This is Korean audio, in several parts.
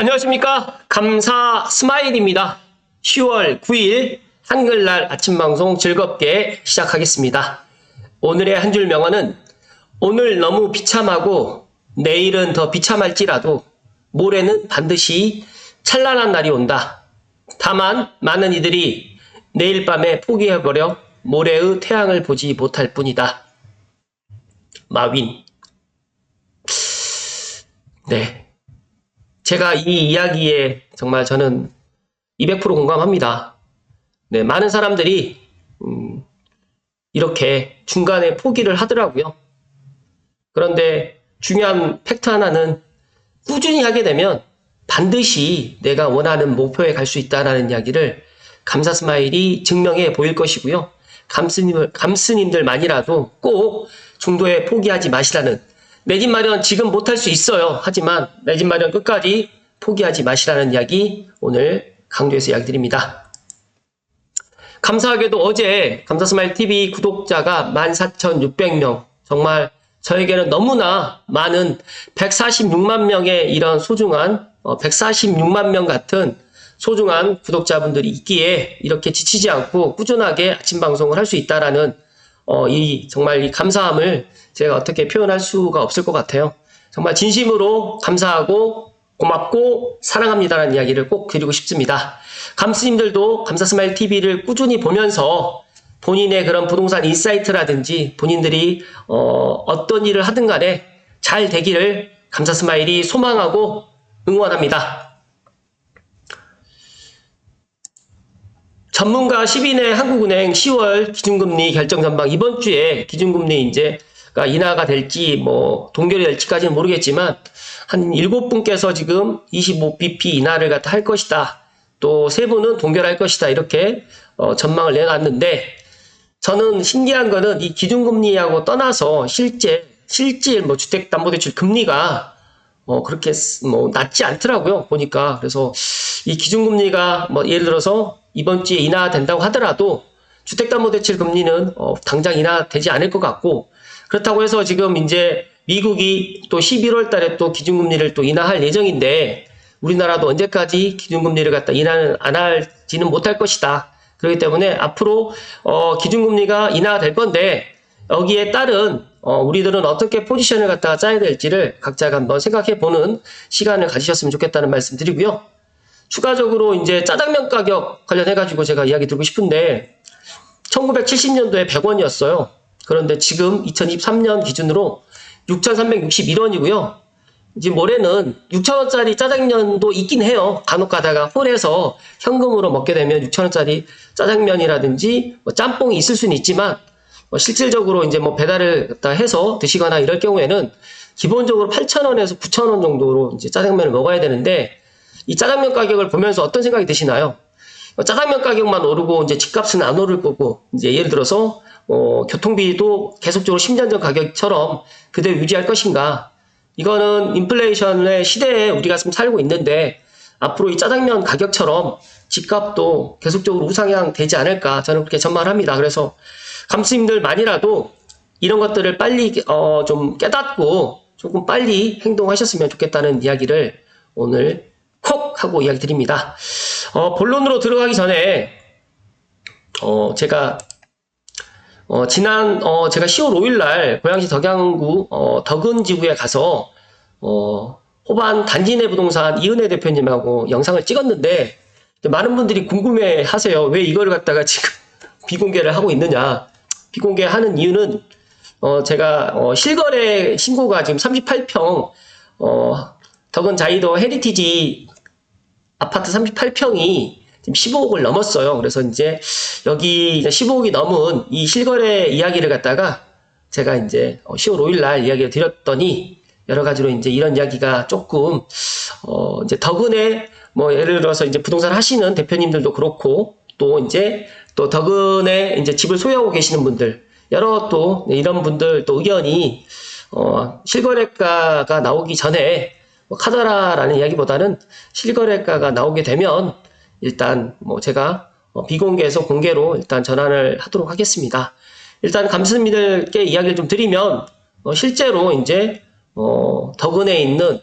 안녕하십니까. 감사 스마일입니다. 10월 9일 한글날 아침 방송 즐겁게 시작하겠습니다. 오늘의 한 줄 명언은 오늘 너무 비참하고 내일은 더 비참할지라도 모레는 반드시 찬란한 날이 온다. 다만 많은 이들이 내일 밤에 포기해버려 모레의 태양을 보지 못할 뿐이다. 마윈. 네. 제가 이 이야기에 정말 저는 200% 공감합니다. 네, 많은 사람들이 이렇게 중간에 포기를 하더라고요. 그런데 중요한 팩트 하나는 꾸준히 하게 되면 반드시 내가 원하는 목표에 갈 수 있다는 이야기를 감사 스마일이 증명해 보일 것이고요. 감스님들만이라도 꼭 중도에 포기하지 마시라는, 내 집 마련 지금 못할 수 있어요. 하지만 내 집 마련 끝까지 포기하지 마시라는 이야기 오늘 강조해서 이야기 드립니다. 감사하게도 어제 감사스마일TV 구독자가 14,600명, 정말 저에게는 너무나 많은 146만 명의 이런 소중한 146만 명 같은 소중한 구독자분들이 있기에 이렇게 지치지 않고 꾸준하게 아침 방송을 할 수 있다라는 정말 이 감사함을 제가 어떻게 표현할 수가 없을 것 같아요. 정말 진심으로 감사하고 고맙고 사랑합니다라는 이야기를 꼭 드리고 싶습니다. 감스님들도 감사스마일TV를 꾸준히 보면서 본인의 그런 부동산 인사이트라든지 본인들이 어떤 일을 하든 간에 잘 되기를 감사스마일이 소망하고 응원합니다. 전문가 10인의 한국은행 10월 기준금리 결정 전망, 이번 주에 기준금리 이제가 인하가 될지 동결이 될지까지는 모르겠지만 한 7분께서 지금 25bp 인하를 갖다 할 것이다. 또 3분은 동결할 것이다. 이렇게 전망을 내놨는데, 저는 신기한 거는 이 기준금리하고 떠나서 실질 주택담보대출 금리가 그렇게 낮지 않더라고요. 보니까. 그래서 이 기준금리가 예를 들어서 이번 주에 인하된다고 하더라도 주택담보대출 금리는 당장 인하되지 않을 것 같고, 그렇다고 해서 지금 이제 미국이 또 11월 달에 또 기준금리를 또 인하할 예정인데 우리나라도 언제까지 기준금리를 갖다 인하는 안 할지는 못할 것이다. 그렇기 때문에 앞으로 기준금리가 인하될 건데 여기에 따른 우리들은 어떻게 포지션을 갖다가 짜야 될지를 각자가 한번 생각해 보는 시간을 가지셨으면 좋겠다는 말씀 드리고요. 추가적으로 이제 짜장면 가격 관련해가지고 제가 이야기 드리고 싶은데 1970년도에 100원이었어요. 그런데 지금 2023년 기준으로 6,361원이고요. 이제 모레는 6,000원짜리 짜장면도 있긴 해요. 간혹 가다가 홀에서 현금으로 먹게 되면 6,000원짜리 짜장면이라든지 짬뽕이 있을 수는 있지만 실질적으로 이제 배달을 갖다 해서 드시거나 이럴 경우에는 기본적으로 8,000원에서 9,000원 정도로 이제 짜장면을 먹어야 되는데, 이 짜장면 가격을 보면서 어떤 생각이 드시나요? 짜장면 가격만 오르고 이제 집값은 안 오를 거고, 이제 예를 들어서 교통비도 계속적으로 10년 전 가격처럼 그대로 유지할 것인가? 이거는 인플레이션의 시대에 우리가 지금 살고 있는데 앞으로 이 짜장면 가격처럼 집값도 계속적으로 우상향 되지 않을까, 저는 그렇게 전망합니다. 그래서 감스님들만이라도 이런 것들을 빨리 좀 깨닫고 조금 빨리 행동하셨으면 좋겠다는 이야기를 오늘 콕 하고 이야기 드립니다. 본론으로 들어가기 전에 제가 제가 10월 5일날 고양시 덕양구 덕은지구에 가서 호반 단지내 부동산 이은혜 대표님하고 영상을 찍었는데 많은 분들이 궁금해 하세요. 왜 이걸 갖다가 지금 비공개를 하고 있느냐. 비공개하는 이유는 제가 실거래 신고가 지금 38평 덕은 자이도 헤리티지 아파트 38평이 지금 15억을 넘었어요. 그래서 이제 여기 15억이 넘은 이 실거래 이야기를 갖다가 제가 이제 10월 5일날 이야기를 드렸더니 여러 가지로 이제 이런 이야기가 조금 이제 덕은에 예를 들어서 이제 부동산 하시는 대표님들도 그렇고 또 덕은에 이제 집을 소유하고 계시는 분들, 여러 또 이런 분들 또 의견이 실거래가가 나오기 전에 카더라라는 이야기보다는 실거래가가 나오게 되면 일단 제가 비공개에서 공개로 일단 전환을 하도록 하겠습니다. 일단 감스님들께 이야기를 좀 드리면 실제로 이제 덕은에 있는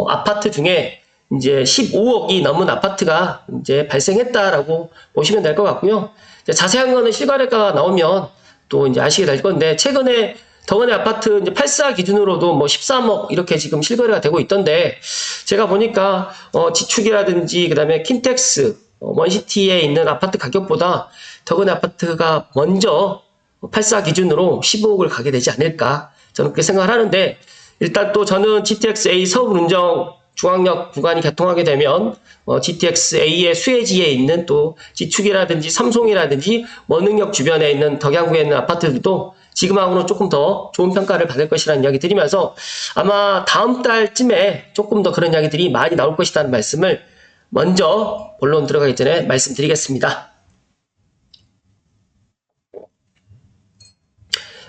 아파트 중에 이제 15억이 넘은 아파트가 이제 발생했다라고 보시면 될 것 같고요. 자세한 거는 실거래가가 나오면 또 이제 아시게 될 건데, 최근에 덕원의 아파트 이제 84 기준으로도 뭐 13억 이렇게 지금 실거래가 되고 있던데, 제가 보니까 지축이라든지 그다음에 킨텍스, 원시티에 있는 아파트 가격보다 덕원의 아파트가 먼저 84 기준으로 15억을 가게 되지 않을까, 저는 그렇게 생각을 하는데, 일단 또 저는 GTX-A 서울 운정 중앙역 구간이 개통하게 되면 GTX-A의 수혜지에 있는 또 지축이라든지 삼송이라든지 원흥역 주변에 있는 덕양구에 있는 아파트들도 지금하고는 조금 더 좋은 평가를 받을 것이라는 이야기 드리면서, 아마 다음 달쯤에 조금 더 그런 이야기들이 많이 나올 것이라는 말씀을 먼저 본론 들어가기 전에 말씀드리겠습니다.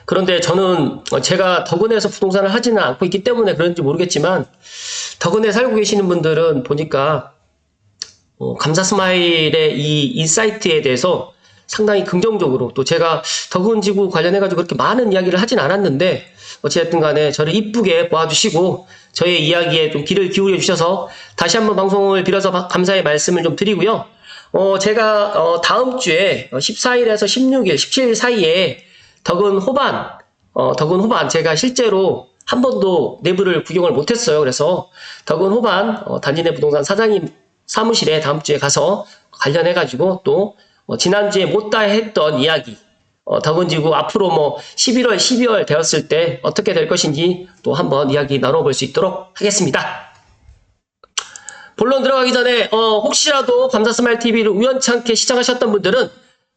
그런데 저는 제가 덕원에서 부동산을 하지는 않고 있기 때문에 그런지 모르겠지만, 덕원에 살고 계시는 분들은 보니까 감사스마일의 이 인사이트에 대해서 상당히 긍정적으로, 또 제가 덕원지구 관련해가지고 그렇게 많은 이야기를 하진 않았는데 어쨌든 간에 저를 이쁘게 봐주시고 저의 이야기에 좀 귀를 기울여 주셔서 다시 한번 방송을 빌어서 감사의 말씀을 좀 드리고요. 제가 다음 주에 14일에서 16일, 17일 사이에 덕원 호반 제가 실제로 한 번도 내부를 구경을 못했어요. 그래서 덕원 호반 단지내 부동산 사장님 사무실에 다음 주에 가서 관련해가지고 또 지난주에 못다 했던 이야기, 덕원지구 앞으로 뭐 11월, 12월 되었을 때 어떻게 될 것인지 또 한번 이야기 나눠볼 수 있도록 하겠습니다. 본론 들어가기 전에 혹시라도 감사스마일TV를 우연찮게 시청하셨던 분들은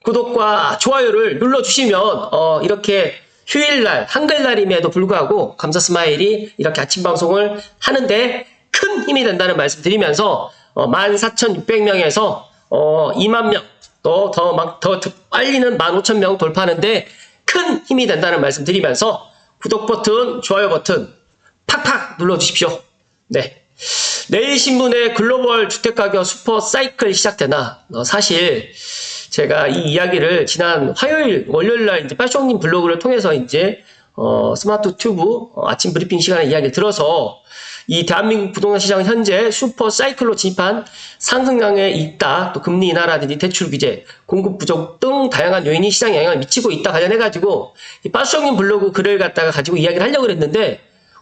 구독과 좋아요를 눌러주시면 이렇게 휴일날, 한글날임에도 불구하고 감사스마일이 이렇게 아침 방송을 하는데 큰 힘이 된다는 말씀 드리면서 14,600명에서 2만 명, 더 빨리는 15,000명 돌파하는데 큰 힘이 된다는 말씀 드리면서 구독 버튼, 좋아요 버튼 팍팍 눌러주십시오. 네. 내일 신문에 글로벌 주택가격 슈퍼 사이클 시작되나, 사실 제가 이 이야기를 지난 월요일날 이제 빠쇼님 블로그를 통해서 이제 스마트 튜브 아침 브리핑 시간에 이야기를 들어서 이 대한민국 부동산 시장은 현재 슈퍼 사이클로 진입한 상승장에 있다. 또 금리 인하라든지 대출 규제, 공급 부족 등 다양한 요인이 시장에 영향을 미치고 있다 관련해가지고 이 빠쇼님 블로그 글을 갖다가 가지고 이야기를 하려고 그랬는데,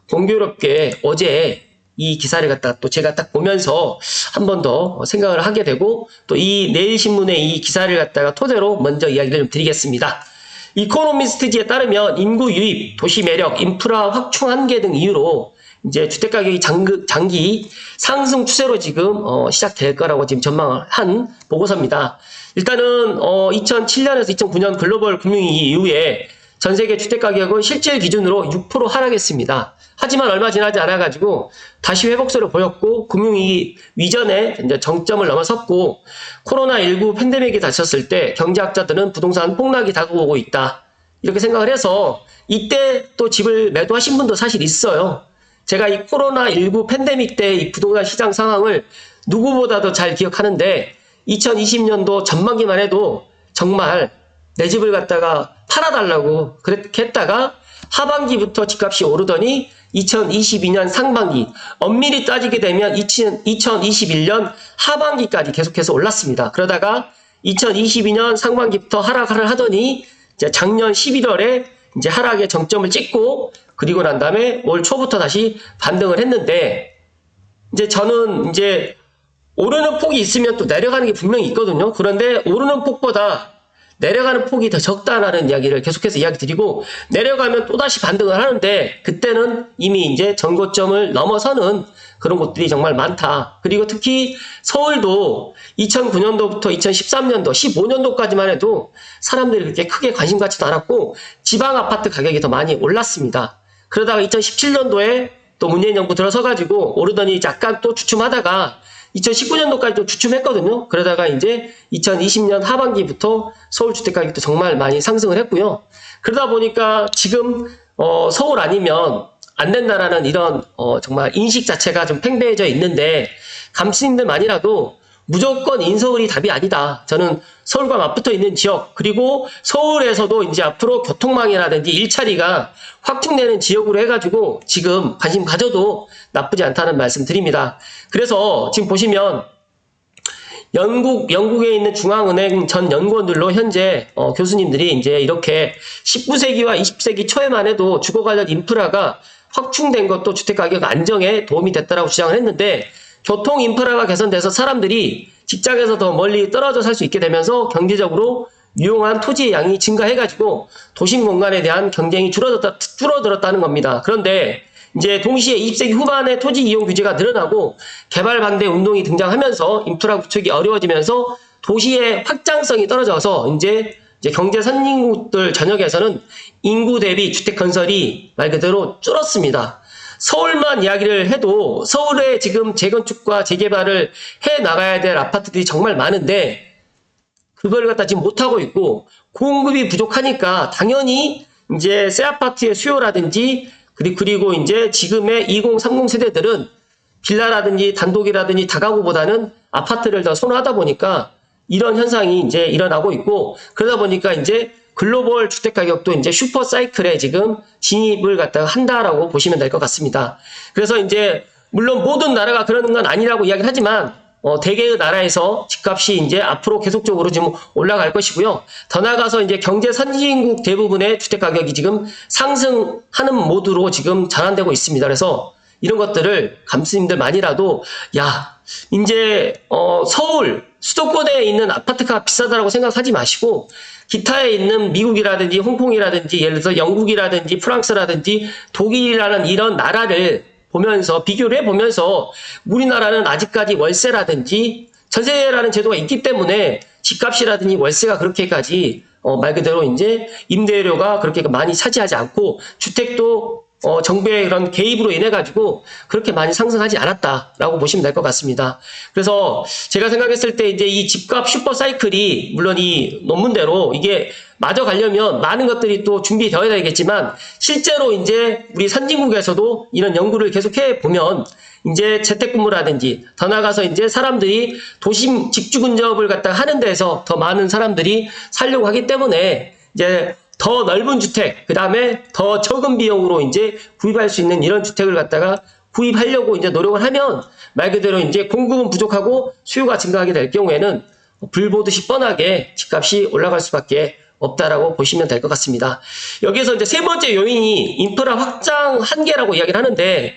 공교롭게 어제 이 기사를 갖다가 또 제가 딱 보면서 한 번 더 생각을 하게 되고, 또 이 내일신문의 이 기사를 갖다가 토대로 먼저 이야기를 좀 드리겠습니다. 이코노미스트지에 따르면 인구 유입, 도시 매력, 인프라 확충 한계 등 이유로 이제 주택가격이 장기 상승 추세로 지금 시작될 거라고 지금 전망을 한 보고서입니다. 일단은 2007년에서 2009년 글로벌 금융위기 이후에 전 세계 주택가격은 실질 기준으로 6% 하락했습니다. 하지만 얼마 지나지 않아가지고 다시 회복세를 보였고, 금융위기 이전에 이제 정점을 넘어섰고, 코로나19 팬데믹이 닥쳤을 때 경제학자들은 부동산 폭락이 다가오고 있다, 이렇게 생각을 해서 이때 또 집을 매도하신 분도 사실 있어요. 제가 이 코로나19 팬데믹 때 이 부동산 시장 상황을 누구보다도 잘 기억하는데, 2020년도 전반기만 해도 정말 내 집을 갖다가 팔아달라고 그렇게 했다가 하반기부터 집값이 오르더니 2022년 상반기, 엄밀히 따지게 되면 2021년 하반기까지 계속해서 올랐습니다. 그러다가 2022년 상반기부터 하락을 하더니 이제 작년 11월에 이제 하락의 정점을 찍고, 그리고 난 다음에 올 초부터 다시 반등을 했는데, 이제 저는 이제 오르는 폭이 있으면 또 내려가는 게 분명히 있거든요. 그런데 오르는 폭보다 내려가는 폭이 더 적다라는 이야기를 계속해서 이야기 드리고, 내려가면 또다시 반등을 하는데 그때는 이미 이제 전고점을 넘어서는 그런 곳들이 정말 많다. 그리고 특히 서울도 2009년도부터 2013년도, 15년도까지만 해도 사람들이 그렇게 크게 관심 갖지도 않았고 지방 아파트 가격이 더 많이 올랐습니다. 그러다가 2017년도에 또 문재인 정부 들어서가지고 오르더니 잠깐 또 주춤하다가 2019년도까지 좀 주춤했거든요. 그러다가 이제 2020년 하반기부터 서울 주택가격도 정말 많이 상승을 했고요. 그러다 보니까 지금 서울 아니면 안 된다라는 이런 정말 인식 자체가 좀 팽배해져 있는데, 감스님들만이라도 무조건 인서울이 답이 아니다. 저는 서울과 맞붙어 있는 지역, 그리고 서울에서도 이제 앞으로 교통망이라든지 일자리가 확충되는 지역으로 해가지고 지금 관심 가져도 나쁘지 않다는 말씀 드립니다. 그래서 지금 보시면 영국에 있는 중앙은행 전 연구원들로 현재 교수님들이 이제 이렇게 19세기와 20세기 초에만 해도 주거 관련 인프라가 확충된 것도 주택가격 안정에 도움이 됐다라고 주장을 했는데, 교통 인프라가 개선돼서 사람들이 직장에서 더 멀리 떨어져 살 수 있게 되면서 경제적으로 유용한 토지의 양이 증가해가지고 도심 공간에 대한 경쟁이 줄어들었다는 겁니다. 그런데 이제 동시에 20세기 후반에 토지 이용 규제가 늘어나고 개발 반대 운동이 등장하면서 인프라 구축이 어려워지면서 도시의 확장성이 떨어져서 이제 경제 선진국들 전역에서는 인구 대비 주택 건설이 말 그대로 줄었습니다. 서울만 이야기를 해도 서울에 지금 재건축과 재개발을 해 나가야 될 아파트들이 정말 많은데 그걸 갖다 지금 못하고 있고, 공급이 부족하니까 당연히 이제 새 아파트의 수요라든지 그리고 이제 지금의 2030 세대들은 빌라라든지 단독이라든지 다가구보다는 아파트를 더 선호하다 보니까 이런 현상이 이제 일어나고 있고, 그러다 보니까 이제 글로벌 주택 가격도 이제 슈퍼 사이클에 지금 진입을 갖다가 한다라고 보시면 될 것 같습니다. 그래서 이제 물론 모든 나라가 그러는 건 아니라고 이야기를 하지만 대개의 나라에서 집값이 이제 앞으로 계속적으로 지금 올라갈 것이고요. 더 나아가서 이제 경제 선진국 대부분의 주택 가격이 지금 상승하는 모드로 지금 전환되고 있습니다. 그래서 이런 것들을 감스님들만이라도 이제 서울 수도권에 있는 아파트가 비싸다라고 생각하지 마시고 기타에 있는 미국이라든지 홍콩이라든지 예를 들어서 영국이라든지 프랑스라든지 독일이라는 이런 나라를 보면서 비교를 해보면서 우리나라는 아직까지 월세라든지 전세라는 제도가 있기 때문에 집값이라든지 월세가 그렇게까지 말 그대로 이제 임대료가 그렇게 많이 차지하지 않고 주택도 정부의 그런 개입으로 인해 가지고 그렇게 많이 상승하지 않았다라고 보시면 될 것 같습니다. 그래서 제가 생각했을 때 이제 이 집값 슈퍼 사이클이 물론 이 논문대로 이게 마저 가려면 많은 것들이 또 준비되어야 되겠지만 실제로 이제 우리 선진국에서도 이런 연구를 계속해 보면 이제 재택근무라든지 더 나아가서 이제 사람들이 도심 직주 근접을 갖다 하는 데서 더 많은 사람들이 살려고 하기 때문에 이제 더 넓은 주택, 그 다음에 더 적은 비용으로 이제 구입할 수 있는 이런 주택을 갖다가 구입하려고 이제 노력을 하면 말 그대로 이제 공급은 부족하고 수요가 증가하게 될 경우에는 불 보듯이 뻔하게 집값이 올라갈 수밖에 없다라고 보시면 될 것 같습니다. 여기에서 이제 세 번째 요인이 인프라 확장 한계라고 이야기를 하는데,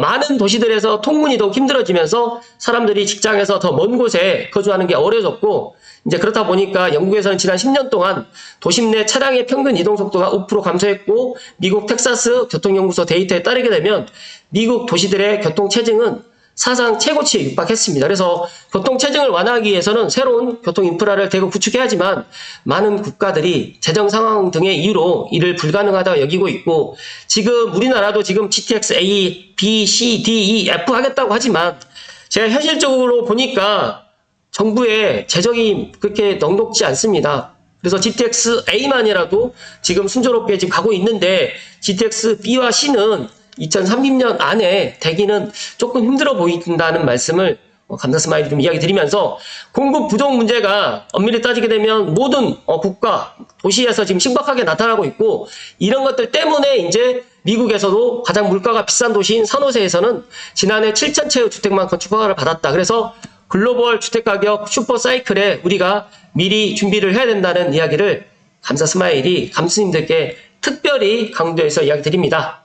많은 도시들에서 통근이 더욱 힘들어지면서 사람들이 직장에서 더 먼 곳에 거주하는 게 어려졌고, 이제 그렇다 보니까 영국에서는 지난 10년 동안 도심 내 차량의 평균 이동 속도가 5% 감소했고, 미국 텍사스 교통연구소 데이터에 따르게 되면 미국 도시들의 교통체증은 사상 최고치에 육박했습니다. 그래서 교통체증을 완화하기 위해서는 새로운 교통 인프라를 대거 구축해야지만 많은 국가들이 재정 상황 등의 이유로 이를 불가능하다고 여기고 있고, 지금 우리나라도 지금 GTX A, B, C, D, E, F 하겠다고 하지만 제가 현실적으로 보니까 정부의 재정이 그렇게 넉넉지 않습니다. 그래서 GTX A만이라도 지금 순조롭게 지금 가고 있는데 GTX B와 C는 2030년 안에 되기는 조금 힘들어 보인다는 말씀을 감사스마일이 좀 이야기 드리면서, 공급 부족 문제가 엄밀히 따지게 되면 모든 국가, 도시에서 지금 심각하게 나타나고 있고, 이런 것들 때문에 이제 미국에서도 가장 물가가 비싼 도시인 산호세에서는 지난해 7,000채의 주택만 건축 허가를 받았다. 그래서 글로벌 주택가격 슈퍼 사이클에 우리가 미리 준비를 해야 된다는 이야기를 감사스마일이 감수님들께 특별히 강조해서 이야기 드립니다.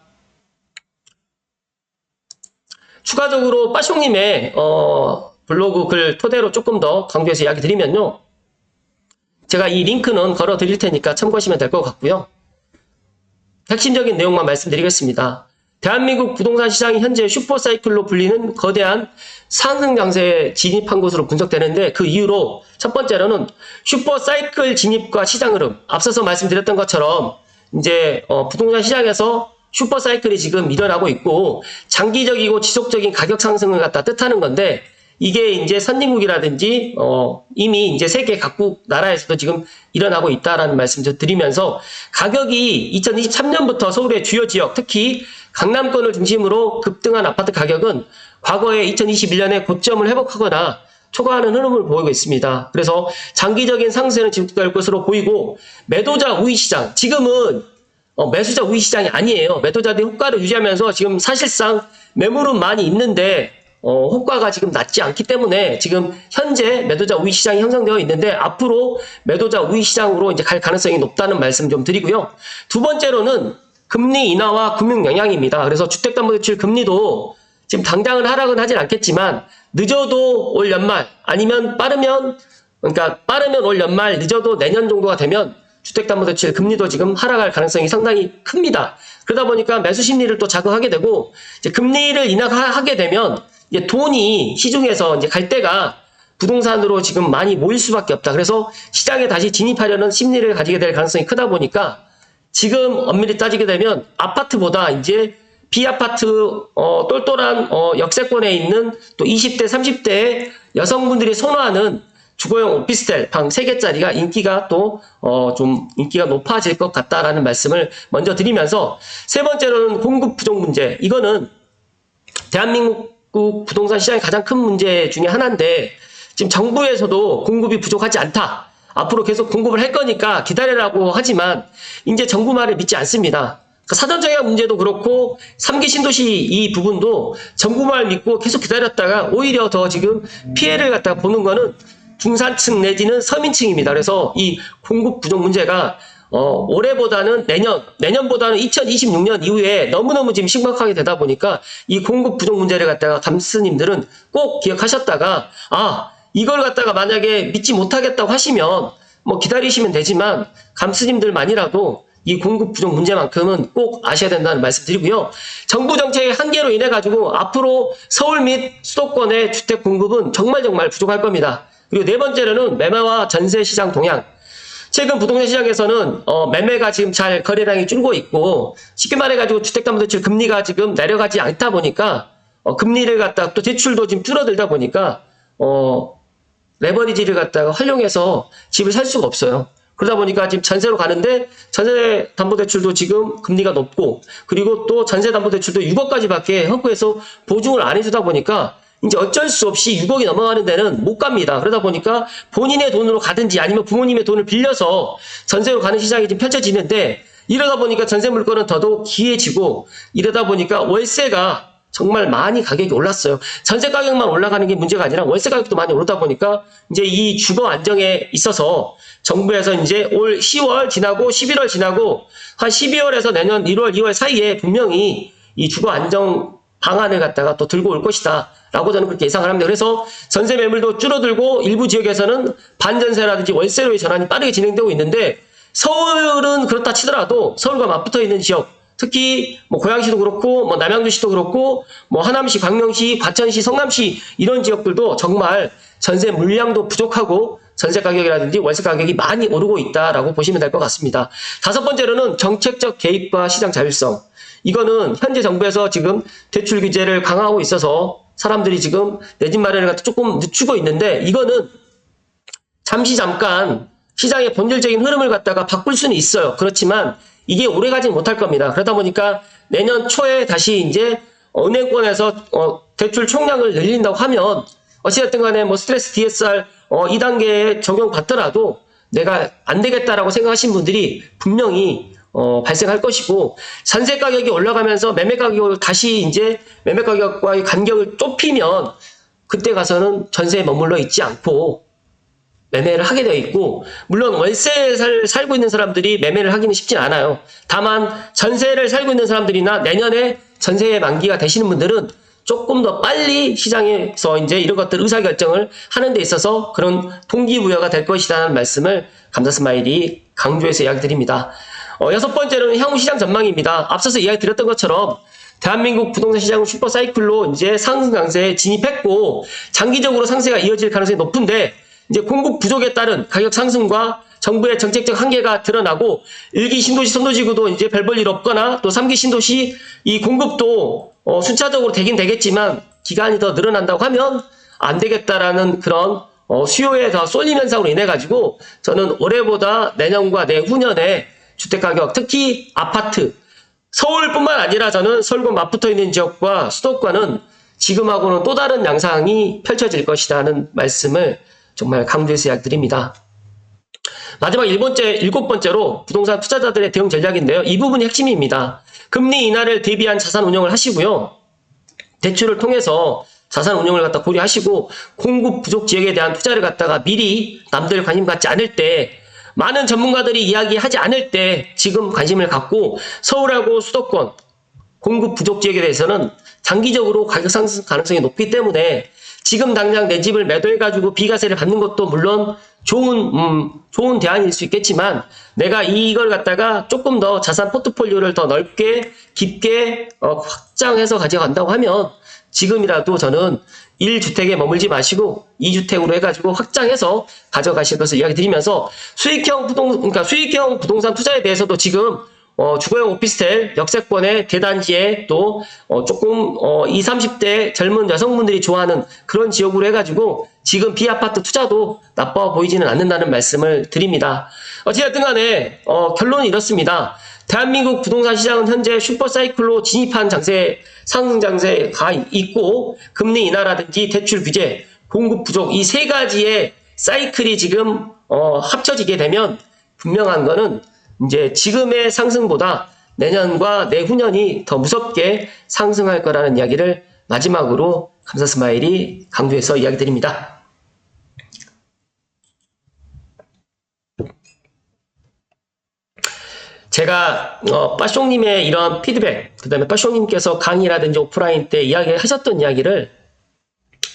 추가적으로 빠숑님의 블로그 글 토대로 조금 더 강조해서 이야기 드리면요, 제가 이 링크는 걸어 드릴 테니까 참고하시면 될 것 같고요. 핵심적인 내용만 말씀드리겠습니다. 대한민국 부동산 시장이 현재 슈퍼사이클로 불리는 거대한 상승 장세에 진입한 것으로 분석되는데, 그 이유로 첫 번째로는 슈퍼사이클 진입과 시장 흐름, 앞서서 말씀드렸던 것처럼 이제 부동산 시장에서 슈퍼사이클이 지금 일어나고 있고 장기적이고 지속적인 가격 상승을 갖다 뜻하는 건데, 이게 이제 선진국이라든지 이미 이제 세계 각국 나라에서도 지금 일어나고 있다라는 말씀 좀 드리면서, 가격이 2023년부터 서울의 주요 지역, 특히 강남권을 중심으로 급등한 아파트 가격은 과거에 2021년에 고점을 회복하거나 초과하는 흐름을 보이고 있습니다. 그래서 장기적인 상승세는 지속될 것으로 보이고 매도자 우위 시장 지금은 매수자 우위 시장이 아니에요. 매도자들이 호가를 유지하면서 지금 사실상 매물은 많이 있는데 호가가 지금 낮지 않기 때문에 지금 현재 매도자 우위 시장이 형성되어 있는데 앞으로 매도자 우위 시장으로 이제 갈 가능성이 높다는 말씀 좀 드리고요. 두 번째로는 금리 인하와 금융 영향입니다. 그래서 주택담보대출 금리도 지금 당장은 하락은 하진 않겠지만 늦어도 올 연말 아니면 빠르면 올 연말 늦어도 내년 정도가 되면 주택담보대출 금리도 지금 하락할 가능성이 상당히 큽니다. 그러다 보니까 매수 심리를 또 자극하게 되고 이제 금리를 인하하게 되면 이제 돈이 시중에서 이제 갈 때가 부동산으로 지금 많이 모일 수밖에 없다. 그래서 시장에 다시 진입하려는 심리를 가지게 될 가능성이 크다 보니까 지금 엄밀히 따지게 되면 아파트보다 이제 비아파트 똘똘한 역세권에 있는 또 20대 30대의 여성분들이 선호하는 주거용 오피스텔 방 3개짜리가 인기가 또 좀 인기가 높아질 것 같다라는 말씀을 먼저 드리면서 세 번째로는 공급 부족 문제. 이거는 대한민국 부동산 시장의 가장 큰 문제 중에 하나인데 지금 정부에서도 공급이 부족하지 않다. 앞으로 계속 공급을 할 거니까 기다리라고 하지만 이제 정부 말을 믿지 않습니다. 사전정약 문제도 그렇고 3기 신도시 이 부분도 정부 말 믿고 계속 기다렸다가 오히려 더 지금 피해를 갖다가 보는 거는 중산층 내지는 서민층입니다. 그래서 이 공급 부족 문제가 올해보다는 내년보다는 2026년 이후에 너무너무 지금 심각하게 되다 보니까 이 공급 부족 문제를 갖다가 감스님들은 꼭 기억하셨다가 이걸 갖다가 만약에 믿지 못하겠다고 하시면 뭐 기다리시면 되지만 감스님들만이라도 이 공급 부족 문제만큼은 꼭 아셔야 된다는 말씀 드리고요. 정부 정책의 한계로 인해 가지고 앞으로 서울 및 수도권의 주택 공급은 정말 부족할 겁니다. 그리고 네 번째로는 매매와 전세 시장 동향. 최근 부동산 시장에서는 매매가 지금 잘 거래량이 줄고 있고 쉽게 말해가지고 주택담보대출 금리가 지금 내려가지 않다 보니까 금리를 갖다가 또 대출도 지금 줄어들다 보니까 레버리지를 갖다가 활용해서 집을 살 수가 없어요. 그러다 보니까 지금 전세로 가는데 전세담보대출도 지금 금리가 높고 그리고 또 전세담보대출도 6억까지밖에 한국에서 보증을 안 해주다 보니까 이제 어쩔 수 없이 6억이 넘어가는 데는 못 갑니다. 그러다 보니까 본인의 돈으로 가든지 아니면 부모님의 돈을 빌려서 전세로 가는 시장이 지금 펼쳐지는데 이러다 보니까 전세 물건은 더더욱 기해지고 이러다 보니까 월세가 정말 많이 가격이 올랐어요. 전세 가격만 올라가는 게 문제가 아니라 월세 가격도 많이 오르다 보니까 이제 이 주거 안정에 있어서 정부에서 이제 올 10월 지나고 11월 지나고 한 12월에서 내년 1월, 2월 사이에 분명히 이 주거 안정 방안을 갖다가 또 들고 올 것이다. 라고 저는 그렇게 예상을 합니다. 그래서 전세 매물도 줄어들고 일부 지역에서는 반전세라든지 월세로의 전환이 빠르게 진행되고 있는데 서울은 그렇다 치더라도 서울과 맞붙어 있는 지역 특히 뭐 고양시도 그렇고 뭐 남양주시도 그렇고 뭐 하남시, 광명시, 과천시, 성남시 이런 지역들도 정말 전세 물량도 부족하고 전세 가격이라든지 월세 가격이 많이 오르고 있다라고 보시면 될 것 같습니다. 다섯 번째로는 정책적 개입과 시장 자율성. 이거는 현재 정부에서 지금 대출 규제를 강화하고 있어서 사람들이 지금 내 집 마련을 갖다 조금 늦추고 있는데 이거는 잠깐 시장의 본질적인 흐름을 갖다가 바꿀 수는 있어요. 그렇지만 이게 오래 가진 못할 겁니다. 그러다 보니까 내년 초에 다시 이제 은행권에서 대출 총량을 늘린다고 하면 어찌됐든 간에 뭐 스트레스 DSR 2단계에 적용받더라도 내가 안 되겠다라고 생각하신 분들이 분명히 발생할 것이고 전세 가격이 올라가면서 매매 가격을 다시 이제 매매 가격과의 간격을 좁히면 그때 가서는 전세에 머물러 있지 않고 매매를 하게 되어 있고 물론 월세에 살고 있는 사람들이 매매를 하기는 쉽진 않아요. 다만 전세를 살고 있는 사람들이나 내년에 전세의 만기가 되시는 분들은 조금 더 빨리 시장에서 이제 이런 것들 의사결정을 하는 데 있어서 그런 동기부여가 될 것이라는 말씀을 감사스마일이 강조해서 이야기 드립니다. 여섯 번째로는 향후 시장 전망입니다. 앞서서 이야기 드렸던 것처럼 대한민국 부동산 시장은 슈퍼사이클로 이제 상승 강세에 진입했고 장기적으로 상세가 이어질 가능성이 높은데 이제 공급 부족에 따른 가격 상승과 정부의 정책적 한계가 드러나고 1기 신도시 선도지구도 이제 별 볼 일 없거나 또 3기 신도시 이 공급도 순차적으로 되긴 되겠지만 기간이 더 늘어난다고 하면 안 되겠다라는 그런 수요에 더 쏠림 현상으로 인해 가지고 저는 올해보다 내년과 내후년에 주택가격 특히 아파트 서울뿐만 아니라 저는 서울과 맞붙어 있는 지역과 수도권은 지금하고는 또 다른 양상이 펼쳐질 것이라는 말씀을 정말 강조해서 이야기드립니다. 마지막 일곱 번째로 부동산 투자자들의 대응 전략인데요. 이 부분이 핵심입니다. 금리 인하를 대비한 자산 운용을 하시고요. 대출을 통해서 자산 운용을 갖다 고려하시고 공급 부족 지역에 대한 투자를 갖다가 미리 남들 관심 갖지 않을 때, 많은 전문가들이 이야기하지 않을 때 지금 관심을 갖고 서울하고 수도권 공급 부족 지역에 대해서는 장기적으로 가격 상승 가능성이 높기 때문에 지금 당장 내 집을 매도해가지고 비과세를 받는 것도 물론 좋은 대안일 수 있겠지만, 내가 이걸 갖다가 조금 더 자산 포트폴리오를 더 넓게 깊게 확장해서 가져간다고 하면 지금이라도 저는 1주택에 머물지 마시고 2주택으로 해가지고 확장해서 가져가실 것을 이야기 드리면서, 수익형 부동산 투자에 대해서도 지금 주거용 오피스텔 역세권의 대단지에 또 조금 20, 30대 젊은 여성분들이 좋아하는 그런 지역으로 해가지고 지금 비아파트 투자도 나빠 보이지는 않는다는 말씀을 드립니다. 어찌됐든 간에 결론은 이렇습니다. 대한민국 부동산 시장은 현재 슈퍼사이클로 진입한 상승 장세가 있고, 금리 인하라든지 대출 규제, 공급 부족, 이 세 가지의 사이클이 지금 합쳐지게 되면 분명한 거는 이제 지금의 상승보다 내년과 내후년이 더 무섭게 상승할 거라는 이야기를 마지막으로 감사 스마일이 강조해서 이야기 드립니다. 제가 빠숑님의 이런 피드백, 그 다음에 빠숑님께서 강의라든지 오프라인 때 이야기하셨던 이야기를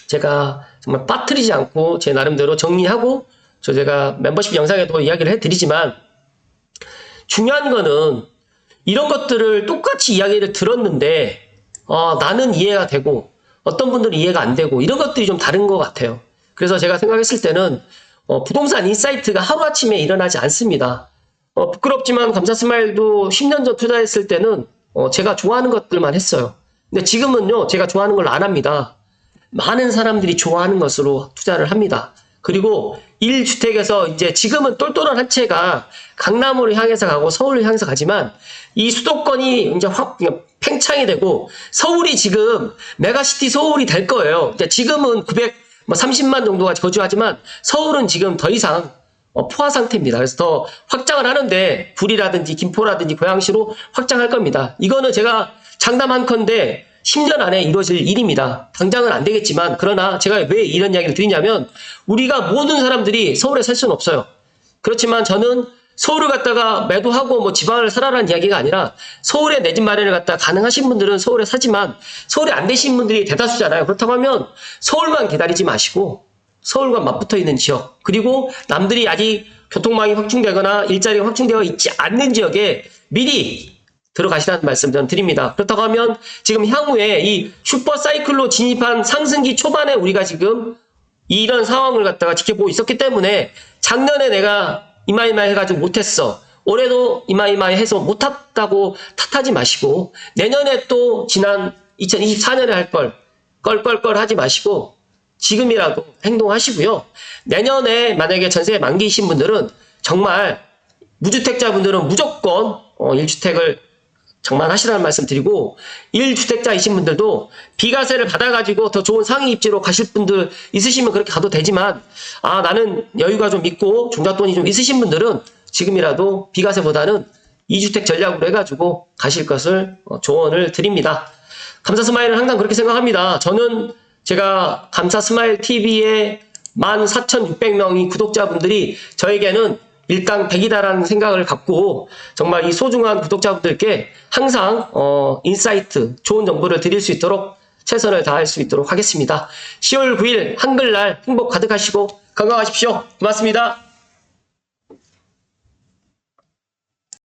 제가 정말 빠뜨리지 않고 제 나름대로 정리하고 제가 멤버십 영상에도 이야기를 해드리지만, 중요한 거는 이런 것들을 똑같이 이야기를 들었는데 나는 이해가 되고 어떤 분들은 이해가 안 되고 이런 것들이 좀 다른 것 같아요. 그래서 제가 생각했을 때는 부동산 인사이트가 하루아침에 일어나지 않습니다. 부끄럽지만 감사 스마일도 10년 전 투자했을 때는 제가 좋아하는 것들만 했어요. 근데 지금은요, 제가 좋아하는 걸 안 합니다. 많은 사람들이 좋아하는 것으로 투자를 합니다. 그리고 1주택에서 이제 지금은 똘똘한 한 채가 강남으로 향해서 가고 서울을 향해서 가지만, 이 수도권이 이제 확 팽창이 되고 서울이 지금 메가시티 서울이 될 거예요. 이제 지금은 930만 정도가 거주하지만 서울은 지금 더 이상 포화 상태입니다. 그래서 더 확장을 하는데 구리라든지 김포라든지 고양시로 확장할 겁니다. 이거는 제가 장담한컨대 10년 안에 이루어질 일입니다. 당장은 안 되겠지만, 그러나 제가 왜 이런 이야기를 드리냐면, 우리가 모든 사람들이 서울에 살 수는 없어요. 그렇지만 저는 서울을 갖다가 매도하고 지방을 살아라는 이야기가 아니라, 서울에 내 집 마련을 갖다 가능하신 분들은 서울에 사지만 서울에 안 되신 분들이 대다수잖아요. 그렇다고 하면 서울만 기다리지 마시고 서울과 맞붙어 있는 지역, 그리고 남들이 아직 교통망이 확충되거나 일자리가 확충되어 있지 않는 지역에 미리 들어가시라는 말씀 저는 드립니다. 그렇다고 하면 지금 향후에 이 슈퍼사이클로 진입한 상승기 초반에 우리가 지금 이런 상황을 갖다가 지켜보고 있었기 때문에, 작년에 내가 이마이마이 해가지고 못했어, 올해도 이마이마이 해서 못했다고 탓하지 마시고, 내년에 또 지난 2024년에 할 걸 껄껄껄 하지 마시고 지금이라도 행동하시고요. 내년에 만약에 전세 만기이신 분들은 정말, 무주택자분들은 무조건 1주택을 장만하시라는 말씀 드리고, 1주택자이신 분들도 비과세를 받아가지고 더 좋은 상위 입지로 가실 분들 있으시면 그렇게 가도 되지만, 나는 여유가 좀 있고 종잣돈이 좀 있으신 분들은 지금이라도 비과세보다는 2주택 전략으로 해가지고 가실 것을 조언을 드립니다. 감사 스마일은 항상 그렇게 생각합니다. 저는 제가 감사 스마일 TV에 14,600명의 구독자분들이 저에게는 일강백이다라는 생각을 갖고, 정말 이 소중한 구독자분들께 항상 인사이트, 좋은 정보를 드릴 수 있도록 최선을 다할 수 있도록 하겠습니다. 10월 9일 한글날 행복 가득하시고 건강하십시오. 고맙습니다.